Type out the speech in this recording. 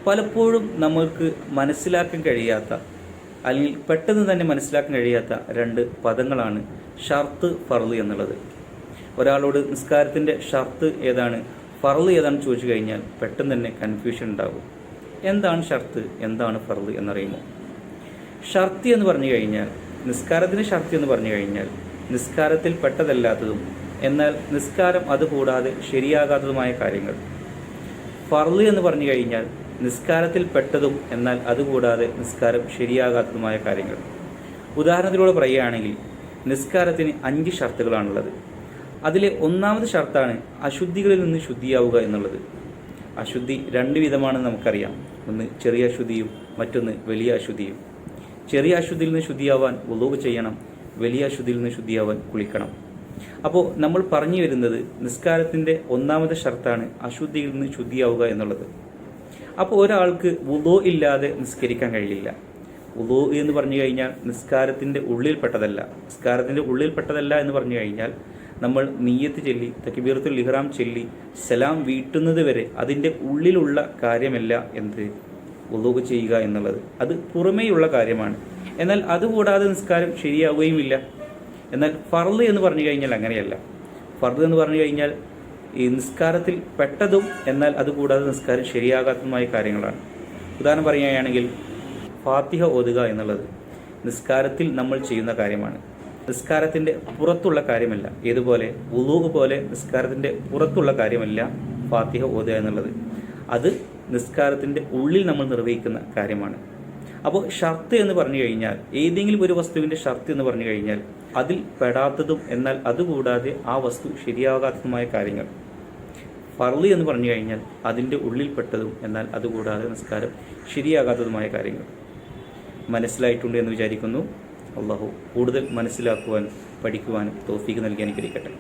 പലപ്പോഴും നമ്മൾക്ക് മനസ്സിലാക്കാൻ കഴിയാത്ത അല്ലെങ്കിൽ പെട്ടെന്ന് തന്നെ മനസ്സിലാക്കാൻ കഴിയാത്ത രണ്ട് പദങ്ങളാണ് ഷർത്ത് ഫർള് എന്നുള്ളത്. ഒരാളോട് നിസ്കാരത്തിൻ്റെ ഷർത്ത് ഏതാണ്, ഫർള് ഏതാണെന്ന് ചോദിച്ചു കഴിഞ്ഞാൽ പെട്ടെന്ന് തന്നെ കൺഫ്യൂഷൻ ഉണ്ടാകും. എന്താണ് ഷർത്ത്, എന്താണ് ഫർള് എന്നറിയുമോ? ഷർത്ത് എന്ന് പറഞ്ഞു കഴിഞ്ഞാൽ, നിസ്കാരത്തിൻ്റെ ഷർത്ത് എന്ന് പറഞ്ഞു കഴിഞ്ഞാൽ നിസ്കാരത്തിൽ പെട്ടതല്ലാത്തതും എന്നാൽ നിസ്കാരം അതുകൂടാതെ ശരിയാകാത്തതുമായ കാര്യങ്ങൾ. ഫർള് എന്ന് പറഞ്ഞു കഴിഞ്ഞാൽ നിസ്കാരത്തിൽ പെട്ടതും എന്നാൽ അതുകൂടാതെ നിസ്കാരം ശരിയാകാത്തതുമായ കാര്യങ്ങൾ. ഉദാഹരണത്തിലൂടെ പറയുകയാണെങ്കിൽ നിസ്കാരത്തിന് 5 ഷർത്തുകളാണുള്ളത്. അതിലെ ഒന്നാമത് ഷർത്താണ് അശുദ്ധികളിൽ നിന്ന് ശുദ്ധിയാവുക എന്നുള്ളത്. അശുദ്ധി 2 വിധമാണെന്ന് നമുക്കറിയാം. ഒന്ന് ചെറിയ അശുദ്ധിയും മറ്റൊന്ന് വലിയ അശുദ്ധിയും. ചെറിയ അശുദ്ധിയിൽ നിന്ന് ശുദ്ധിയാവാൻ വുളൂ ചെയ്യണം, വലിയ അശുദ്ധിയിൽ നിന്ന് ശുദ്ധിയാവാൻ കുളിക്കണം. അപ്പോൾ നമ്മൾ പറഞ്ഞു വരുന്നത് നിസ്കാരത്തിൻ്റെ ഒന്നാമത്തെ ഷർത്താണ് അശുദ്ധിയിൽ നിന്ന് ശുദ്ധിയാവുക എന്നുള്ളത്. അപ്പോൾ ഒരാൾക്ക് വുളൂ ഇല്ലാതെ നിസ്കരിക്കാൻ കഴിയില്ല. വുളൂ എന്ന് പറഞ്ഞു കഴിഞ്ഞാൽ നിസ്കാരത്തിൻ്റെ ഉള്ളിൽപ്പെട്ടതല്ല. നിസ്കാരത്തിൻ്റെ ഉള്ളിൽപ്പെട്ടതല്ല എന്ന് പറഞ്ഞു കഴിഞ്ഞാൽ നമ്മൾ നിയ്യത്ത് ചൊല്ലി തക്ബീറത്തുൽ ഇഹ്റാം ചൊല്ലി സലാം വീട്ടുന്നത് വരെ അതിൻ്റെ ഉള്ളിലുള്ള കാര്യമല്ല എന്ത് വുളൂ ചെയ്യുക എന്നുള്ളത്. അത് പുറമേയുള്ള കാര്യമാണ്. എന്നാൽ അതുകൂടാതെ നിസ്കാരം ശരിയാവുകയുമില്ല. എന്നാൽ ഫർള് എന്ന് പറഞ്ഞു കഴിഞ്ഞാൽ അങ്ങനെയല്ല. ഫർള് എന്ന് പറഞ്ഞു കഴിഞ്ഞാൽ ഈ നിസ്കാരത്തിൽ പെട്ടതും എന്നാൽ അതുകൂടാതെ നിസ്കാരം ശരിയാകാത്തതുമായ കാര്യങ്ങളാണ്. ഉദാഹരണം പറയുകയാണെങ്കിൽ ഫാത്തിഹ ഓതുക എന്നുള്ളത് നിസ്കാരത്തിൽ നമ്മൾ ചെയ്യുന്ന കാര്യമാണ്. നിസ്കാരത്തിൻ്റെ പുറത്തുള്ള കാര്യമല്ല. ഏതുപോലെ വുളൂ പോലെ നിസ്കാരത്തിൻ്റെ പുറത്തുള്ള കാര്യമല്ല ഫാത്തിഹ ഓതുക എന്നുള്ളത്. അത് നിസ്കാരത്തിൻ്റെ ഉള്ളിൽ നമ്മൾ നിർവഹിക്കുന്ന കാര്യമാണ്. അപ്പോൾ ഷർത്ത് എന്ന് പറഞ്ഞു കഴിഞ്ഞാൽ ഏതെങ്കിലും ഒരു വസ്തുവിൻ്റെ ഷർത്ത് എന്ന് പറഞ്ഞു കഴിഞ്ഞാൽ അതിൽ പെടാത്തതും എന്നാൽ അതുകൂടാതെ ആ വസ്തു ശരിയാകാത്തതുമായ കാര്യങ്ങൾ. ഫർള് എന്ന് പറഞ്ഞു കഴിഞ്ഞാൽ അതിൻ്റെ ഉള്ളിൽപ്പെട്ടതും എന്നാൽ അതുകൂടാതെ നിസ്കാരം ശരിയാകാത്തതുമായ കാര്യങ്ങൾ. മനസ്സിലായിട്ടുണ്ട് എന്ന് വിചാരിക്കുന്നു. അല്ലാഹു കൂടുതൽ മനസ്സിലാക്കുവാനും പഠിക്കുവാനും തൗഫീഖ് നൽകി അനുഗ്രഹിക്കട്ടെ.